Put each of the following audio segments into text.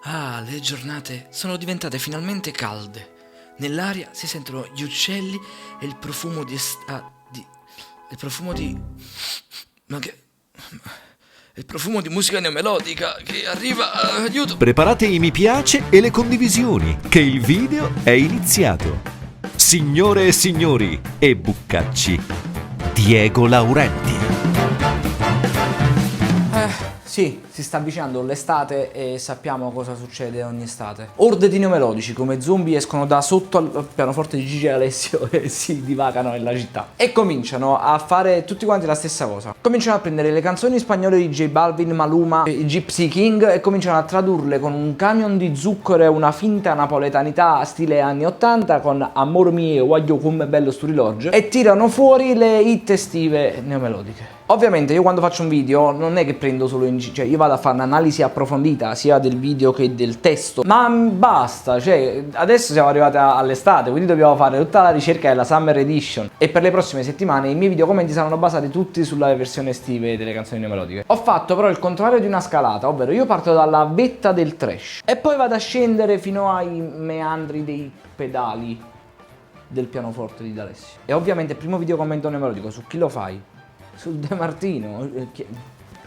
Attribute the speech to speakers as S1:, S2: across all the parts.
S1: Ah, le giornate sono diventate finalmente calde. Nell'aria si sentono gli uccelli e il profumo di il profumo di... Ma che... Il profumo di musica neomelodica che arriva... Aiuto!
S2: Preparate i mi piace e le condivisioni, che il video è iniziato. Signore e signori e buccacci, Diego Laurenti.
S3: Sì, si sta avvicinando l'estate e sappiamo cosa succede ogni estate. Orde di neomelodici come zombie escono da sotto al pianoforte di Gigi e Alessio e si divagano nella città. E cominciano a fare tutti quanti la stessa cosa. Cominciano a prendere le canzoni spagnole di J Balvin, Maluma, i Gypsy King e cominciano a tradurle con un camion di zucchero e una finta napoletanità stile anni 80 con Amor mio, voglio come bello sturilogio e tirano fuori le hit estive neomelodiche. Ovviamente io quando faccio un video non è che prendo solo cioè io vado a fare un'analisi approfondita sia del video che del testo, ma basta, cioè adesso siamo arrivati all'estate, quindi dobbiamo fare tutta la ricerca della Summer Edition e per le prossime settimane i miei video commenti saranno basati tutti sulla versione estive delle canzoni neomelodiche. Ho fatto però il contrario di una scalata, ovvero io parto dalla vetta del trash e poi vado a scendere fino ai meandri dei pedali del pianoforte di D'Alessio. E ovviamente il primo video commento neomelodico su chi lo fai? Su De Martino,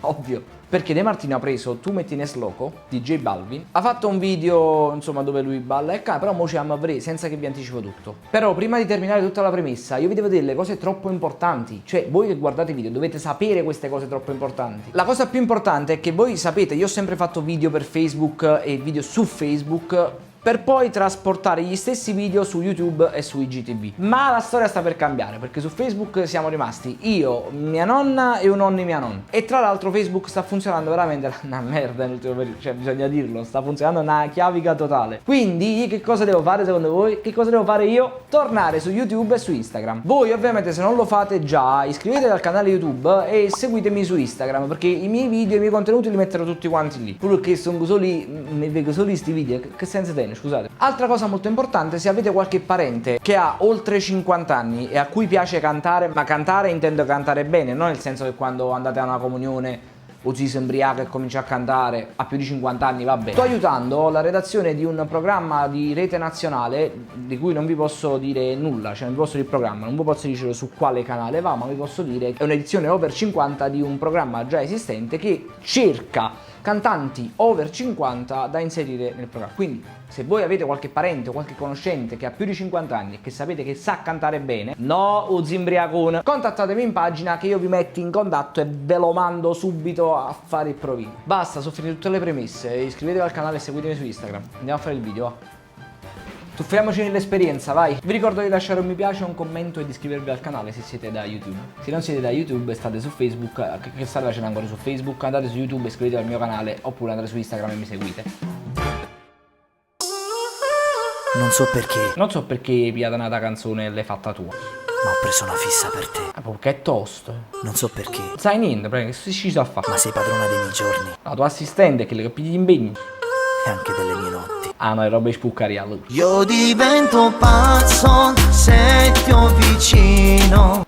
S3: ovvio, perché De Martino ha preso Tu metti in sloco di J Balvin, ha fatto un video insomma dove lui balla e canta, però mo ci avrei senza che vi anticipo tutto. Però prima di terminare tutta la premessa io vi devo dire le cose troppo importanti, cioè voi che guardate i video dovete sapere queste cose troppo importanti. La cosa più importante è che voi sapete, io ho sempre fatto video per Facebook e video su Facebook per poi trasportare gli stessi video su YouTube e su IGTV. Ma la storia sta per cambiare, perché su Facebook siamo rimasti io, mia nonna e un nonno di mia nonna. E tra l'altro Facebook sta funzionando veramente una merda nell'ultimo periodo, cioè bisogna dirlo, sta funzionando una chiavica totale. Quindi che cosa devo fare secondo voi? Che cosa devo fare io? Tornare su YouTube e su Instagram. Voi ovviamente se non lo fate già, iscrivetevi al canale YouTube e seguitemi su Instagram, perché i miei video e i miei contenuti li metterò tutti quanti lì. Purché sono solo mi vedo solo sti video, che senso tiene? Scusate. Altra cosa molto importante, se avete qualche parente che ha oltre 50 anni e a cui piace cantare, ma cantare intendo cantare bene, non nel senso che quando andate a una comunione o si ubriaca e comincia a cantare a più di 50 anni, va bene. Sto aiutando la redazione di un programma di rete nazionale di cui non vi posso dire nulla, cioè non vi posso dire il programma, non vi posso dire su quale canale va, ma vi posso dire che è un'edizione over 50 di un programma già esistente che cerca cantanti over 50 da inserire nel programma. Quindi se voi avete qualche parente o qualche conoscente che ha più di 50 anni e che sapete che sa cantare bene, no uzimbriacone, contattatemi in pagina che io vi metto in contatto e ve lo mando subito a fare il provino. Basta, sono finite tutte le premesse, iscrivetevi al canale e seguitemi su Instagram. Andiamo a fare il video, va. Tuffiamoci nell'esperienza, vai! Vi ricordo di lasciare un mi piace, un commento e di iscrivervi al canale se siete da YouTube. Se non siete da YouTube e state su Facebook, che state facendo ancora su Facebook, andate su YouTube e iscrivetevi al mio canale oppure andate su Instagram e mi seguite.
S4: Non so perché,
S3: Non so perché piatanata canzone e l'hai fatta tua.
S4: ma ho preso una fissa per te.
S3: Che è tosto.
S4: Non so perché,
S3: Sai niente, prego, che si sa fare?
S4: ma sei padrona dei miei giorni
S3: La tua assistente che le capì gli impegni.
S4: e anche delle mie notti.
S3: Ah no, è roba di spuccaria lui.
S5: Io divento pazzo se ti ho vicino.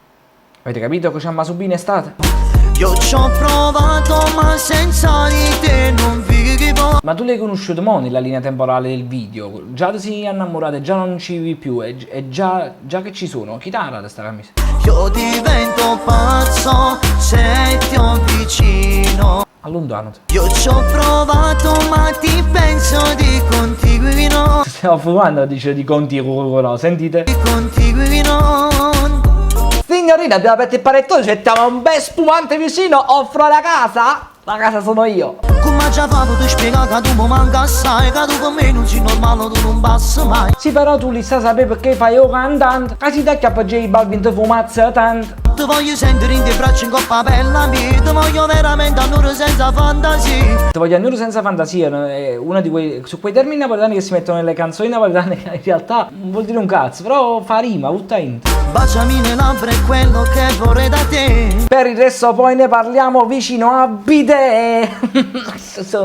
S3: Avete capito che c'è Masubì in estate?
S5: Io ci ho provato ma senza di te non vivo.
S3: Ma tu l'hai conosciuto mo nella linea temporale del video? Già ti sei innamorate, già non ci vivi più, e già che ci sono. Chi t'ha dato sta camicia?
S5: Io divento pazzo se ti ho vicino.
S3: Allontanati.
S5: Io ci ho provato ma ti penso di continuo.
S3: Stiamo fumando, dice di conti no, sentite?
S5: Di continuo.
S3: Signorina, abbiamo aperto il panettone, c'è un bel spumante vicino, offro la casa? La casa sono io.
S5: Come già fa potuto spiegare che tu mi manca assai, che tu con me non sei normale, tu non passi mai.
S3: Sì, però tu li sai sapere perché fai io cantante. Che si tacchia per J Balvin ti fumazza tanto.
S5: Ti voglio sentire in te braccia in coppa per la mia. Ti voglio veramente annuro senza fantasia.
S3: Ti voglio annuro senza fantasia, è uno di quei, su quei termini napoletani che si mettono nelle canzoni napoletane che in realtà non vuol dire un cazzo, però fa rima, tutta in.
S5: Baciami le labbra è quello che vorrei da te.
S3: Per il resto poi ne parliamo vicino a Bide.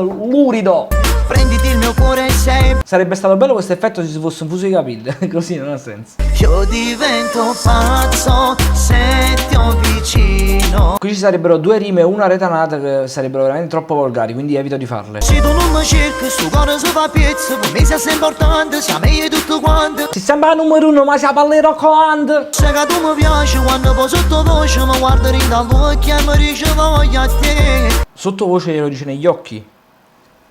S3: Lurido.
S5: Prenditi il mio cuore sei.
S3: Sarebbe stato bello questo effetto se si fosse un fuso di capille, così non ha senso.
S5: Io divento pazzo se ti ho vicino.
S3: Qui ci sarebbero due rime e una retanata che sarebbero veramente troppo volgari, quindi evito di farle.
S5: Se tu non mi cerchi, sto cuore si fa pezzo. Per me sei sempre importante, siamo meglio tutto quanto.
S3: Si sembra numero uno ma si parla roccante.
S5: Se che tu mi piaci quando poi sottovoce mi guardi in dall'occhio e mi dice voglio a te.
S3: Sottovoce glielo dice negli occhi.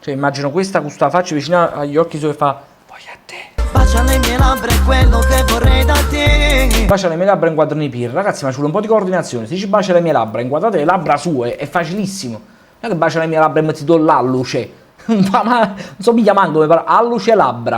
S3: Cioè immagino questa con sta faccia vicino agli occhi dove fa voglio a te.
S5: Bacia le mie labbra è quello che vorrei da te.
S3: Bacia le mie labbra inquadrate i pir. Ragazzi, ma ci vuole un po' di coordinazione. Se dici bacia le mie labbra inquadrate le labbra sue è facilissimo. Non è che bacia le mie labbra e metti do l'alluce. Non so mica manco come parla. Alluce labbra.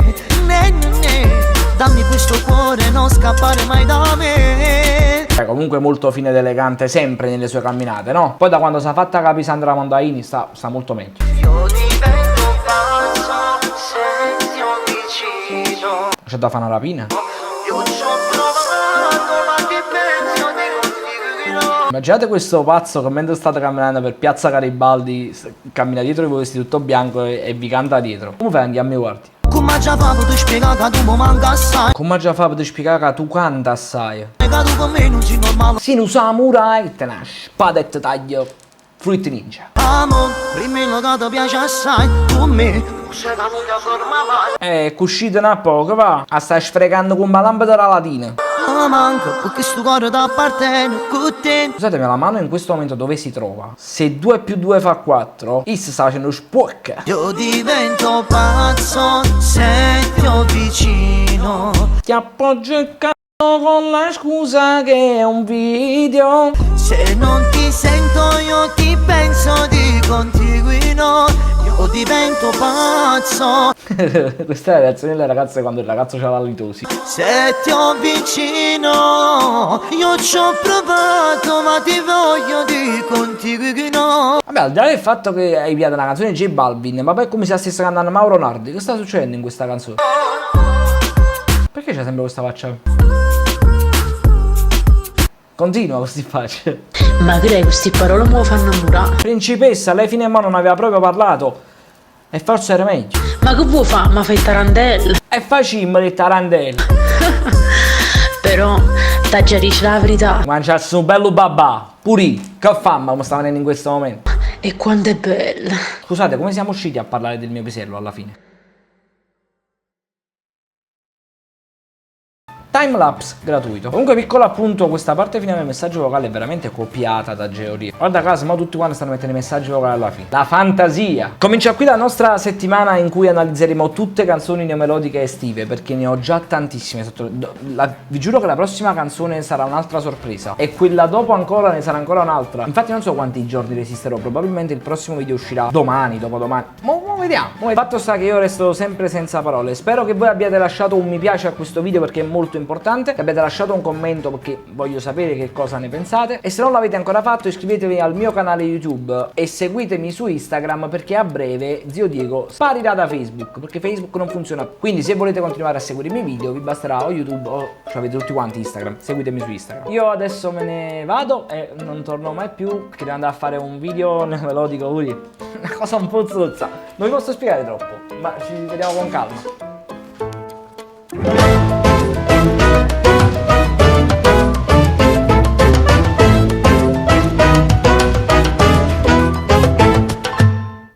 S5: Dammi questo cuore, non scappare mai da me.
S3: Comunque molto fine ed elegante sempre nelle sue camminate, no? Poi da quando si è fatta capire Sandra Mondaini sta molto meglio.
S5: Io divento pazzo se ti ho vicino.
S3: C'è da fare una rapina?
S5: Io ci ho provato ma ti penso di contigo.
S3: Immaginate questo pazzo che mentre state camminando per Piazza Garibaldi cammina dietro di voi vestito tutto bianco e vi canta dietro. Come fai anche a me guardi?
S5: Come già fa per spiegare che tu mi manca assai.
S3: Come già fa per spiegare che tu canta assai?
S5: Che tu con me non sei normale.
S3: Si un samurai te ne spada e te taglio frutti ninja.
S5: Amo, prima che ti piace assai. Tu me, non sei caduta forma mai.
S3: Cuscite un poco va. A stai sfregando con una lampada della latina.
S5: Ma manca, perché sto cuore ti appartiene con te.
S3: Scusatemi, la mano in questo momento dove si trova? Se 2 più 2 fa 4, Is sta facendo spuocca.
S5: Io divento pazzo se ti ho vicino.
S3: Ti appoggio il c***o con la scusa che è un video.
S5: Se non ti sento io ti penso di continuino. Io divento pazzo
S3: Questa è la reazione delle ragazze quando il ragazzo c'ha la litosi.
S5: se ti ho vicino. Io ci ho provato ma ti voglio di continuino.
S3: Vabbè, al di là del fatto che hai inviato una canzone di J Balvin, ma poi è come se stesse cantando Mauro Nardi. Che sta succedendo in questa canzone? Perché c'è sempre questa faccia? Continua questi facce.
S6: Ma crei queste parole mo fanno murare?
S3: Principessa, lei fino a mo non aveva proprio parlato. E forse era meglio.
S6: Ma che vuoi fa? Ma fai tarantella?
S3: E facimmo le tarantelle.
S6: Però t'aggiarisci la verità.
S3: Mangiassi un bello babà. Puri, che famma come sta venendo in questo momento.
S6: E quanto è bella.
S3: Scusate, come siamo usciti a parlare del mio pisello alla fine? Timelapse gratuito. Comunque piccolo appunto, questa parte finale del messaggio vocale è veramente copiata da Georia. Guarda caso, ma tutti quanti stanno mettendo i messaggi vocali alla fine. La fantasia. Comincia qui la nostra settimana in cui analizzeremo tutte canzoni neomelodiche estive, perché ne ho già tantissime. Vi giuro che la prossima canzone sarà un'altra sorpresa e quella dopo ancora ne sarà ancora un'altra. Infatti non so quanti giorni resisterò, probabilmente il prossimo video uscirà domani, dopodomani. Ma vediamo. Il fatto sta che io resto sempre senza parole. Spero che voi abbiate lasciato un mi piace a questo video perché è molto importante, che abbiate lasciato un commento perché voglio sapere che cosa ne pensate, e se non l'avete ancora fatto iscrivetevi al mio canale YouTube e seguitemi su Instagram perché a breve zio Diego sparirà da Facebook perché Facebook non funziona più. Quindi se volete continuare a seguire i miei video vi basterà o YouTube o avete tutti quanti Instagram, seguitemi su Instagram. Io adesso me ne vado e non torno mai più perché devo andare a fare un video melodico così, una cosa un po' zozza, non vi posso spiegare troppo ma ci vediamo con calma.